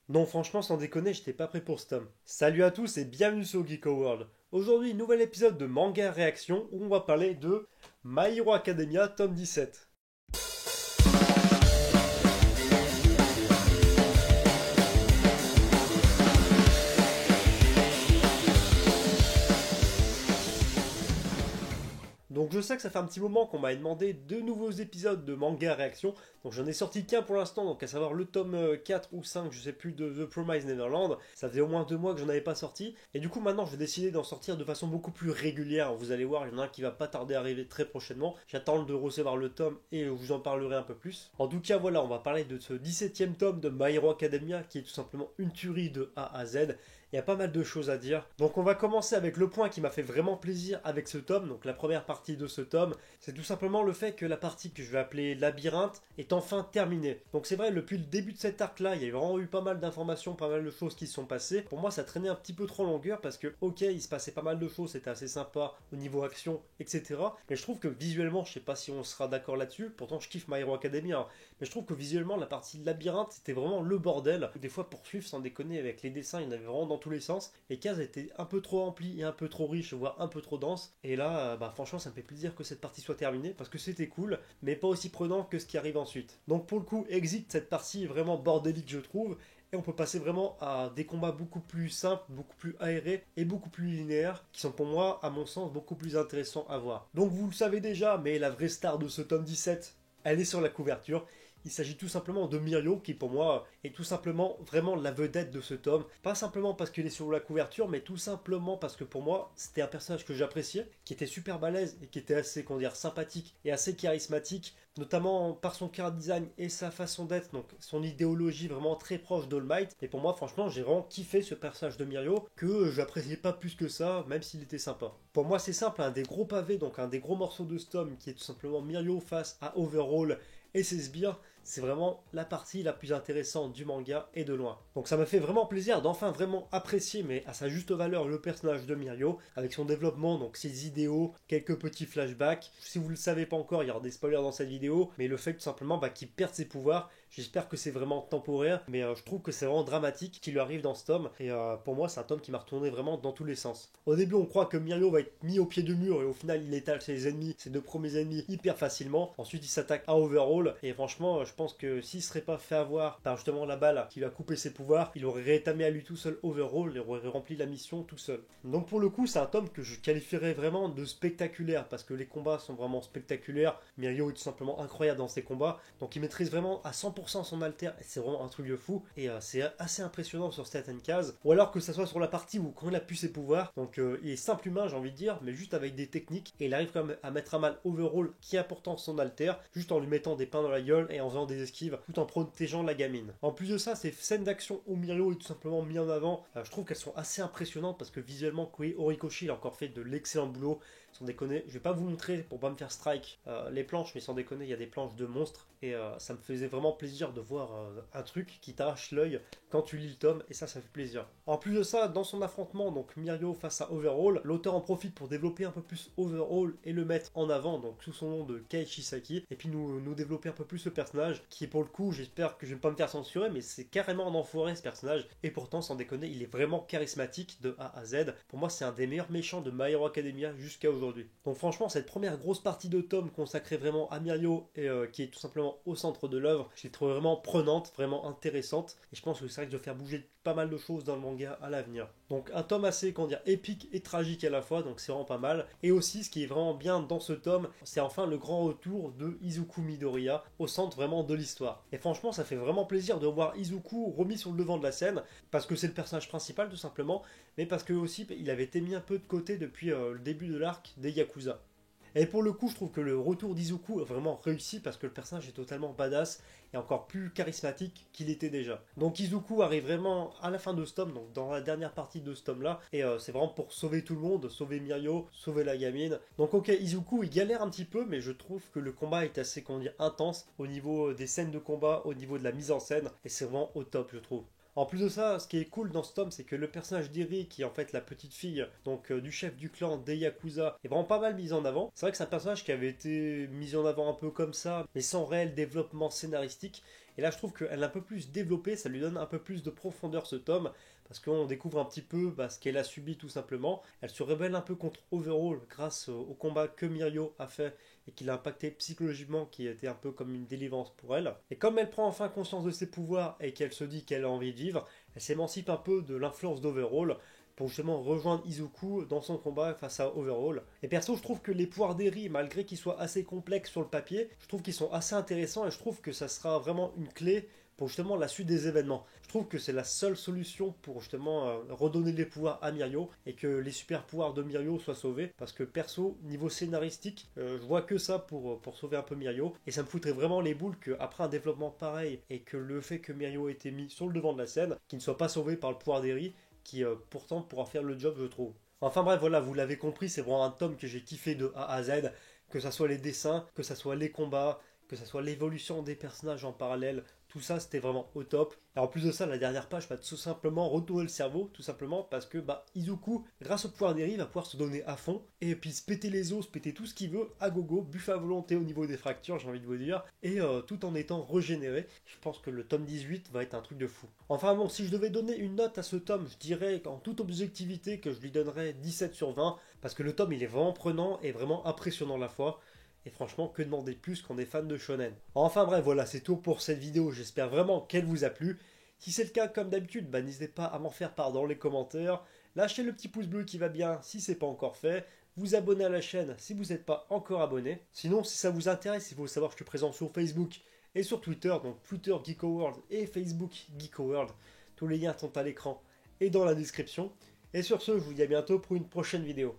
Non, franchement, sans déconner, j'étais pas prêt pour ce tome. Salut à tous et bienvenue sur Geeko World. Aujourd'hui, nouvel épisode de Manga Réaction où on va parler de My Hero Academia tome 17. Donc je sais que ça fait un petit moment qu'on m'a demandé deux nouveaux épisodes de manga réaction. Donc j'en ai sorti qu'un pour l'instant, donc à savoir le tome 4 ou 5, je sais plus, de The Promised Neverland. Ça faisait au moins 2 mois que j'en avais pas sorti. Et du coup maintenant je vais décider d'en sortir de façon beaucoup plus régulière. Vous allez voir, il y en a un qui va pas tarder à arriver très prochainement. J'attends de recevoir le tome et je vous en parlerai un peu plus. En tout cas voilà, on va parler de ce 17e tome de My Hero Academia qui est tout simplement une tuerie de A à Z. Il y a pas mal de choses à dire. Donc on va commencer avec le point qui m'a fait vraiment plaisir avec ce tome. Donc la première partie de ce tome, c'est tout simplement le fait que la partie que je vais appeler labyrinthe est enfin terminée. Donc c'est vrai, depuis le début de cet arc là, il y a vraiment eu pas mal d'informations, pas mal de choses qui se sont passées. Pour moi ça traînait un petit peu trop en longueur parce que ok, il se passait pas mal de choses, c'était assez sympa au niveau action, etc. Mais je trouve que visuellement, je sais pas si on sera d'accord là-dessus, pourtant je kiffe My Hero Academia, hein, mais je trouve que visuellement la partie labyrinthe c'était vraiment le bordel. Des fois pour suivre sans déconner avec les dessins, il y en avait vraiment dans tous les sens. Les cases étaient un peu trop remplies et un peu trop riches, voire un peu trop denses. Et là, bah franchement, ça me fait plaisir que cette partie soit terminée parce que c'était cool, mais pas aussi prenant que ce qui arrive ensuite. Donc pour le coup, exit cette partie vraiment bordélique, je trouve. Et on peut passer vraiment à des combats beaucoup plus simples, beaucoup plus aérés et beaucoup plus linéaires, qui sont pour moi, à mon sens, beaucoup plus intéressants à voir. Donc vous le savez déjà, mais la vraie star de ce tome 17, elle est sur la couverture. Il s'agit tout simplement de Mirio, qui pour moi est tout simplement vraiment la vedette de ce tome. Pas simplement parce qu'il est sur la couverture, mais tout simplement parce que pour moi, c'était un personnage que j'appréciais, qui était super balèze et qui était assez, comment dire, sympathique et assez charismatique, notamment par son car design et sa façon d'être, donc son idéologie vraiment très proche d'All Might. Et pour moi, franchement, j'ai vraiment kiffé ce personnage de Mirio, que j'appréciais pas plus que ça, même s'il était sympa. Pour moi, c'est simple, un des gros pavés, donc un des gros morceaux de ce tome, qui est tout simplement Mirio face à Overhaul et ses sbires, c'est vraiment la partie la plus intéressante du manga et de loin. Donc ça m'a fait vraiment plaisir d'enfin vraiment apprécier, mais à sa juste valeur, le personnage de Mirio, avec son développement, donc ses idéaux, quelques petits flashbacks. Si vous ne le savez pas encore, il y aura des spoilers dans cette vidéo, mais le fait tout simplement qu'il perde ses pouvoirs, j'espère que c'est vraiment temporaire, mais je trouve que c'est vraiment dramatique qu'il lui arrive dans ce tome, et pour moi c'est un tome qui m'a retourné vraiment dans tous les sens. Au début on croit que Mirio va être mis au pied du mur, et au final il étale ses ennemis, ses deux premiers ennemis, hyper facilement. Ensuite il s'attaque à Overhaul, et franchement je pense que s'il serait pas fait avoir par justement la balle qui lui a coupé ses pouvoirs, il aurait rétamé à lui tout seul Overhaul et aurait rempli la mission tout seul. Donc pour le coup, c'est un tome que je qualifierais vraiment de spectaculaire parce que les combats sont vraiment spectaculaires. Mirio est tout simplement incroyable dans ses combats, donc il maîtrise vraiment à 100% son alter et c'est vraiment un truc de fou. Et c'est assez impressionnant sur certaines cases. Ou alors que ça soit sur la partie où quand il a pu ses pouvoirs, donc il est simple humain, j'ai envie de dire, mais juste avec des techniques et il arrive quand même à mettre à mal Overhaul qui est important son alter, juste en lui mettant des pains dans la gueule et en faisant des esquives tout en protégeant la gamine. En plus de ça, ces scènes d'action où Mirio est tout simplement mis en avant, je trouve qu'elles sont assez impressionnantes parce que visuellement, Koei Horikoshi a encore fait de l'excellent boulot. Sans déconner, je vais pas vous montrer pour pas me faire strike les planches, mais sans déconner, il y a des planches de monstres et ça me faisait vraiment plaisir de voir un truc qui t'arrache l'œil quand tu lis le tome et ça fait plaisir. En plus de ça, dans son affrontement, donc Mirio face à Overhaul, l'auteur en profite pour développer un peu plus Overhaul et le mettre en avant, donc sous son nom de Kei Shisaki, et puis nous développer un peu plus ce personnage qui est pour le coup, j'espère que je vais pas me faire censurer, mais c'est carrément un enfoiré ce personnage et pourtant sans déconner, il est vraiment charismatique de A à Z. Pour moi, c'est un des meilleurs méchants de My Hero Academia jusqu'à aujourd'hui. Donc franchement, cette première grosse partie de tome consacrée vraiment à Mirio et qui est tout simplement au centre de l'œuvre, je l'ai trouvée vraiment prenante, vraiment intéressante et je pense que c'est vrai que je vais faire bouger pas mal de choses dans le manga à l'avenir. Donc un tome assez, comment dire, épique et tragique à la fois, donc c'est vraiment pas mal. Et aussi, ce qui est vraiment bien dans ce tome, c'est enfin le grand retour de Izuku Midoriya au centre vraiment de l'histoire. Et franchement, ça fait vraiment plaisir de voir Izuku remis sur le devant de la scène, parce que c'est le personnage principal tout simplement, mais parce que aussi il avait été mis un peu de côté depuis le début de l'arc des Yakuza. Et pour le coup, je trouve que le retour d'Izuku est vraiment réussi parce que le personnage est totalement badass et encore plus charismatique qu'il était déjà. Donc Izuku arrive vraiment à la fin de ce tome, donc dans la dernière partie de ce tome-là, et c'est vraiment pour sauver tout le monde, sauver Mirio, sauver la gamine. Donc ok, Izuku il galère un petit peu, mais je trouve que le combat est assez, comment dire, intense au niveau des scènes de combat, au niveau de la mise en scène, et c'est vraiment au top, je trouve. En plus de ça, ce qui est cool dans ce tome, c'est que le personnage d'Iri, qui est en fait la petite fille donc du chef du clan des Yakuza, est vraiment pas mal mis en avant. C'est vrai que c'est un personnage qui avait été mis en avant un peu comme ça, mais sans réel développement scénaristique. Et là je trouve qu'elle est un peu plus développée, ça lui donne un peu plus de profondeur ce tome, parce qu'on découvre un petit peu ce qu'elle a subi tout simplement. Elle se rebelle un peu contre Overhaul grâce au combat que Mirio a fait et qui l'a impacté psychologiquement, qui était un peu comme une délivrance pour elle. Et comme elle prend enfin conscience de ses pouvoirs et qu'elle se dit qu'elle a envie de vivre, elle s'émancipe un peu de l'influence d'Overhaul pour justement rejoindre Izuku dans son combat face à Overhaul. Et perso, je trouve que les pouvoirs d'Eri, malgré qu'ils soient assez complexes sur le papier, je trouve qu'ils sont assez intéressants et je trouve que ça sera vraiment une clé pour justement la suite des événements. Je trouve que c'est la seule solution pour justement redonner les pouvoirs à Mirio et que les super pouvoirs de Mirio soient sauvés, parce que perso, niveau scénaristique, je vois que ça pour sauver un peu Mirio, et ça me foutrait vraiment les boules qu'après un développement pareil et que le fait que Mirio ait été mis sur le devant de la scène, qu'il ne soit pas sauvé par le pouvoir d'Eri, qui pourtant pourra faire le job, je trouve. Enfin bref, voilà, vous l'avez compris, c'est vraiment un tome que j'ai kiffé de A à Z, que ça soit les dessins, que ça soit les combats, que ça soit l'évolution des personnages en parallèle, tout ça c'était vraiment au top. Et en plus de ça, la dernière page va tout simplement retourner le cerveau, tout simplement parce que Izuku, grâce au pouvoir d'Eri, va pouvoir se donner à fond et puis se péter les os, se péter tout ce qu'il veut à gogo, buffer à volonté au niveau des fractures, j'ai envie de vous dire, et tout en étant régénéré. Je pense que le tome 18 va être un truc de fou. Enfin bon, si je devais donner une note à ce tome, je dirais en toute objectivité que je lui donnerais 17 sur 20, parce que le tome il est vraiment prenant et vraiment impressionnant à la fois. Et franchement, que demander de plus qu'on est fan de shonen. Enfin bref, voilà, c'est tout pour cette vidéo. J'espère vraiment qu'elle vous a plu. Si c'est le cas, comme d'habitude, n'hésitez pas à m'en faire part dans les commentaires. Lâchez le petit pouce bleu qui va bien si c'est pas encore fait. Vous abonnez à la chaîne si vous n'êtes pas encore abonné. Sinon, si ça vous intéresse, il faut savoir que je suis présent sur Facebook et sur Twitter. Donc Twitter Geeko World et Facebook Geeko World. Tous les liens sont à l'écran et dans la description. Et sur ce, je vous dis à bientôt pour une prochaine vidéo.